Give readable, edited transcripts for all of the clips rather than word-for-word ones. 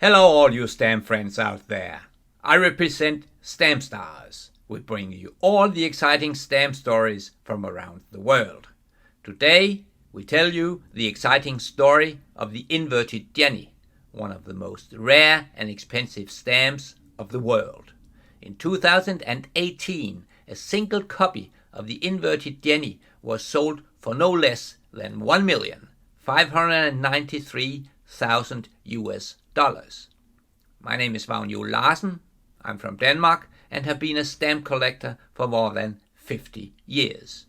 Hello all you stamp friends out there. I represent Stamp Stars. We bring you all the exciting stamp stories from around the world. Today we tell you the exciting story of the inverted Jenny, one of the most rare and expensive stamps of the world. In 2018, a single copy of the inverted Jenny was sold for no less than $1,593,000 US. My name is Vagn Juel Larsen. I'm from Denmark and have been a stamp collector for more than 50 years.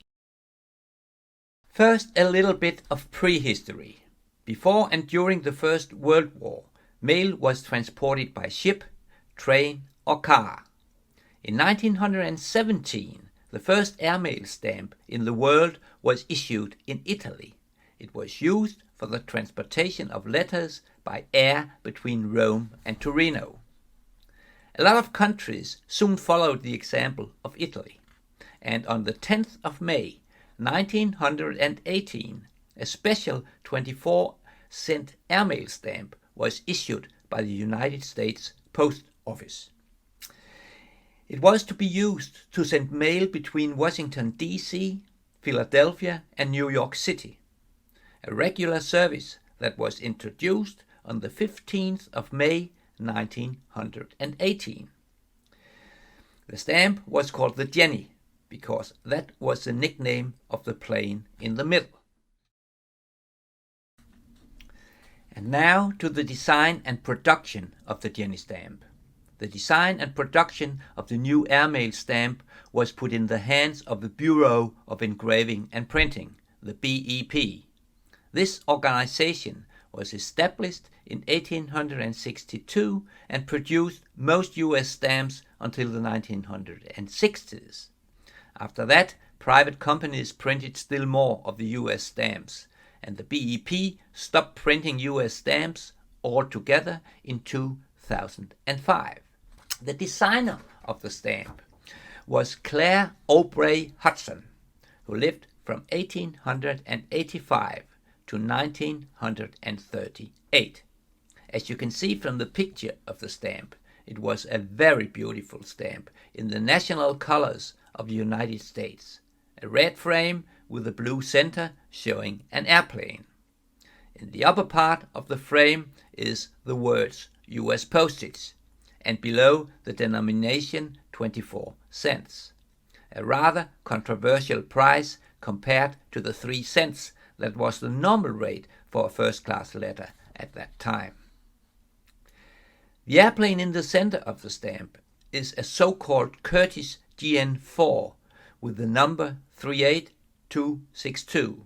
First, a little bit of prehistory. Before and during the First World War, mail was transported by ship, train or car. In 1917, the first airmail stamp in the world was issued in Italy. It was used for the transportation of letters by air between Rome and Torino. A lot of countries soon followed the example of Italy, and on the 10th of May 1918, a special 24-cent airmail stamp was issued by the United States Post Office. It was to be used to send mail between Washington, D.C., Philadelphia, and New York City, a regular service that was introduced on the 15th of May 1918. The stamp was called the Jenny because that was the nickname of the plane in the middle. And now to the design and production of the Jenny stamp. The design and production of the new airmail stamp was put in the hands of the Bureau of Engraving and Printing, the BEP. This organization was established in 1862 and produced most US stamps until the 1960s. After that, private companies printed still more of the US stamps, and the BEP stopped printing US stamps altogether in 2005. The designer of the stamp was Claire Aubrey Hudson, who lived from 1885 to 1938. As you can see from the picture of the stamp, it was a very beautiful stamp in the national colors of the United States, a red frame with a blue center showing an airplane. In the upper part of the frame is the words US postage, and below the denomination 24 cents, a rather controversial price compared to the 3 cents that was the normal rate for a first-class letter at that time. The airplane in the center of the stamp is a so-called Curtiss GN4 with the number 38262.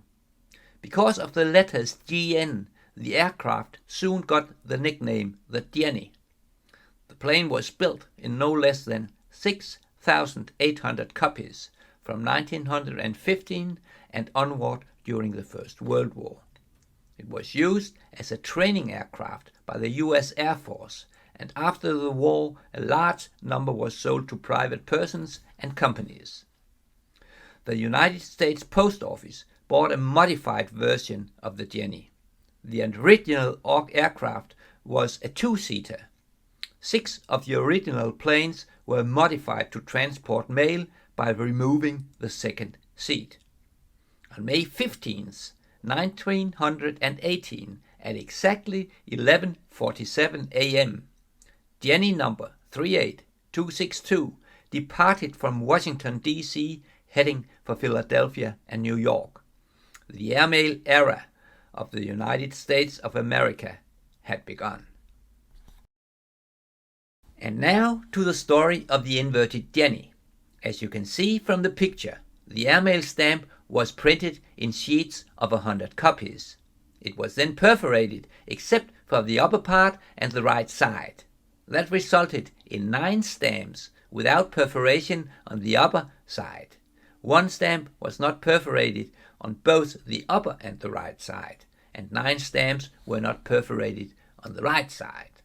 Because of the letters GN, the aircraft soon got the nickname the Jenny. The plane was built in no less than 6,800 copies from 1915 and onward during the First World War. It was used as a training aircraft by the US Air Force, and after the war a large number was sold to private persons and companies. The United States Post Office bought a modified version of the Jenny. The original aircraft was a two-seater. 6 of the original planes were modified to transport mail by removing the second seat. On May 15th, 1918, at exactly 11:47 a.m., Jenny number 38262 departed from Washington, D.C., heading for Philadelphia and New York. The airmail era of the United States of America had begun. And now to the story of the inverted Jenny. As you can see from the picture, the airmail stamp was printed in sheets of 100 copies. It was then perforated except for the upper part and the right side. That resulted in 9 stamps without perforation on the upper side. 1 stamp was not perforated on both the upper and the right side, and 9 stamps were not perforated on the right side.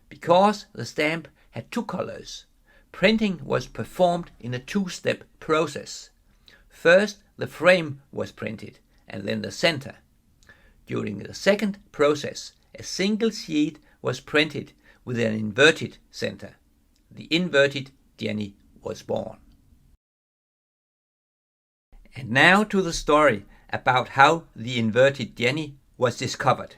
Because the stamp had 2 colors, printing was performed in a 2-step process. First, the frame was printed, and then the center. During the second process, a single sheet was printed with an inverted center. The inverted Jenny was born. And now to the story about how the inverted Jenny was discovered.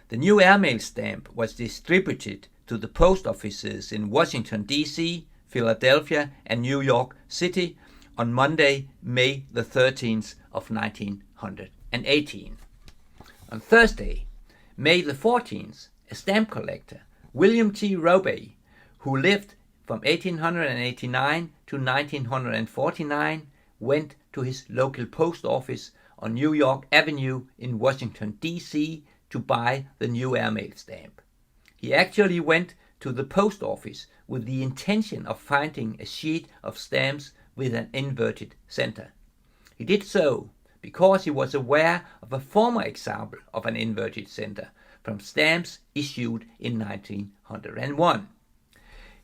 The new airmail stamp was distributed to the post offices in Washington, D.C., Philadelphia, and New York City on Monday, May the 13th of 1918. On Thursday, May the 14th, a stamp collector, William T. Roby, who lived from 1889 to 1949, went to his local post office on New York Avenue in Washington, D.C. to buy the new airmail stamp. He actually went to the post office with the intention of finding a sheet of stamps with an inverted center. He did so because he was aware of a former example of an inverted center from stamps issued in 1901.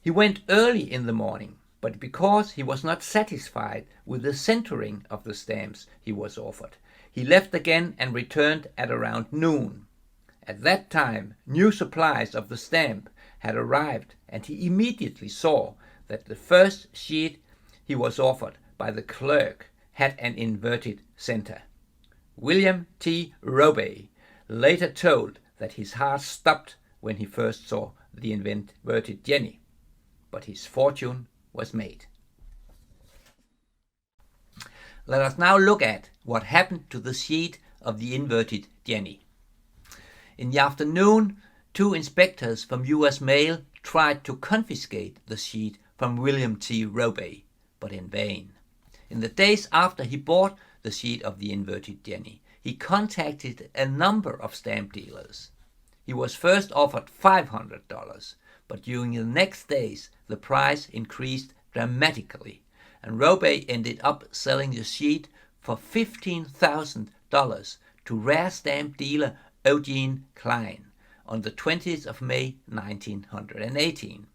He went early in the morning, but because he was not satisfied with the centering of the stamps he was offered, he left again and returned at around noon. At that time, new supplies of the stamp had arrived, and he immediately saw that the first sheet he was offered by the clerk had an inverted center. William T. Roby later told that his heart stopped when he first saw the inverted Jenny, but his fortune was made. Let us now look at what happened to the sheet of the inverted Jenny. In the afternoon, 2 inspectors from U.S. Mail tried to confiscate the sheet from William T. Roby, but in vain. In the days after he bought the sheet of the inverted Jenny, he contacted a number of stamp dealers. He was first offered $500, but during the next days the price increased dramatically, and Roby ended up selling the sheet for $15,000 to rare stamp dealer Eugene Klein on the 20th of May 1918.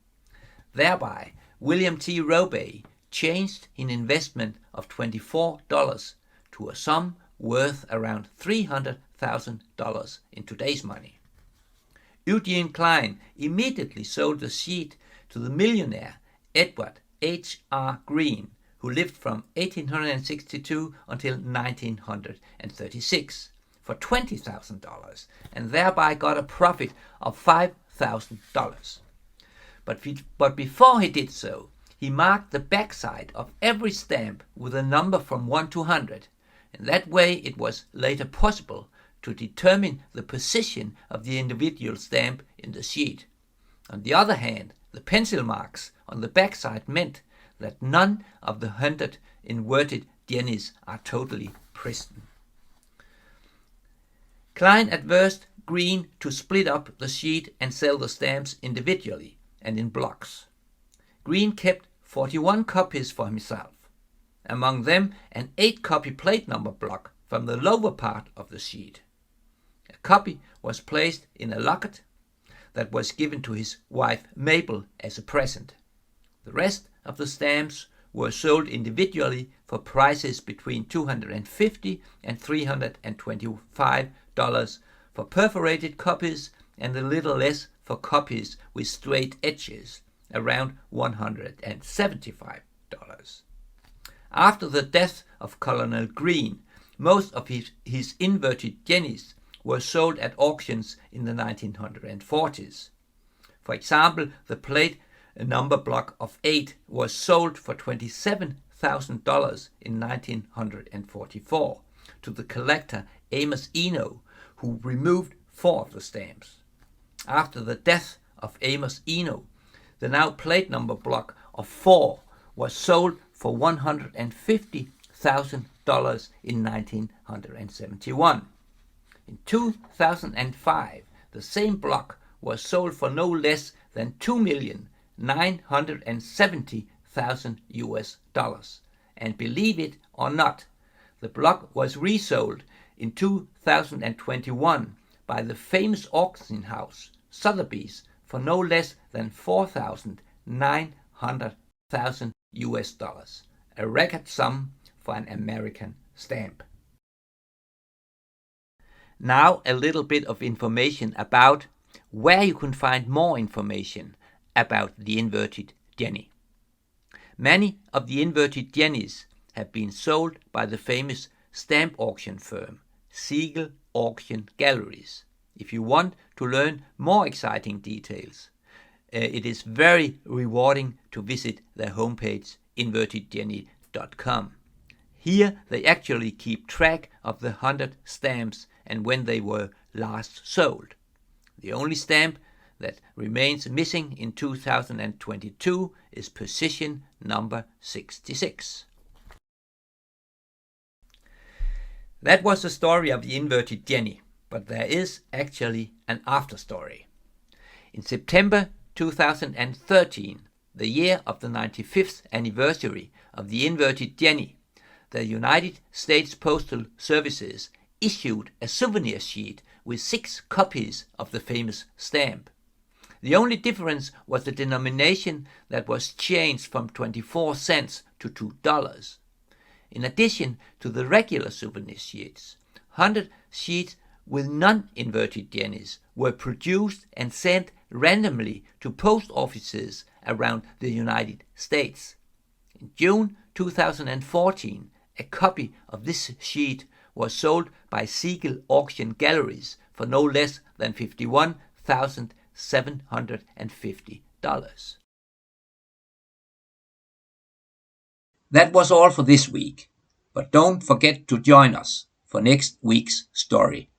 Thereby, William T. Roby changed an investment of $24 to a sum worth around $300,000 in today's money. Eugene Klein immediately sold the sheet to the millionaire Edward H.R. Green, who lived from 1862 until 1936, for $20,000, and thereby got a profit of $5,000. But before he did so, he marked the backside of every stamp with a number from 1 to 100. In that way, it was later possible to determine the position of the individual stamp in the sheet. On the other hand, the pencil marks on the backside meant that none of the 100 inverted Jennies are totally pristine. Klein advised Green to split up the sheet and sell the stamps individually and in blocks. Green kept 41 copies for himself, among them an 8-copy plate number block from the lower part of the sheet. A copy was placed in a locket that was given to his wife Mabel as a present. The rest of the stamps were sold individually for prices between $250 and $325 for perforated copies and a little less for copies with straight edges, around $175. After the death of Colonel Green, most of his inverted Jennies were sold at auctions in the 1940s. For example, the plate number block of 8 was sold for $27,000 in 1944 to the collector Amos Eno, who removed 4 of the stamps. After the death of Amos Eno, the now plate number block of 4 was sold for $150,000 in 1971. In 2005, the same block was sold for no less than $2,970,000 US. And believe it or not, the block was resold in 2021 by the famous auction house Sotheby's for no less than $4,900,000 US, a record sum for an American stamp. Now a little bit of information about where you can find more information about the inverted Jenny. Many of the inverted Jennies have been sold by the famous stamp auction firm Siegel Auction Galleries. If you want to learn more exciting details, it is very rewarding to visit their homepage invertedjenny.com. Here they actually keep track of the 100 stamps and when they were last sold. The only stamp that remains missing in 2022 is position number 66. That was the story of the inverted Jenny, but there is actually an after story. In September 2013, the year of the 95th anniversary of the inverted Jenny, the United States Postal Services issued a souvenir sheet with 6 copies of the famous stamp. The only difference was the denomination that was changed from 24 cents to $2. In addition to the regular souvenir sheets, 100 sheets with non-inverted Jennies were produced and sent randomly to post offices around the United States. In June 2014, a copy of this sheet was sold by Siegel Auction Galleries for no less than $51,750. That was all for this week, but don't forget to join us for next week's story.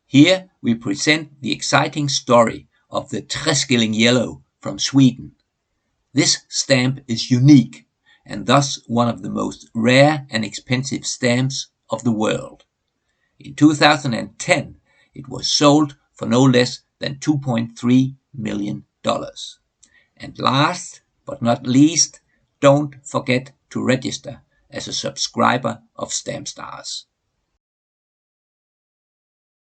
Here we present the exciting story of the Treskilling Yellow from Sweden. This stamp is unique and thus one of the most rare and expensive stamps of the world. In 2010, it was sold for no less than $2.3 million. And last but not least, don't forget to register as a subscriber of Stamp Stars.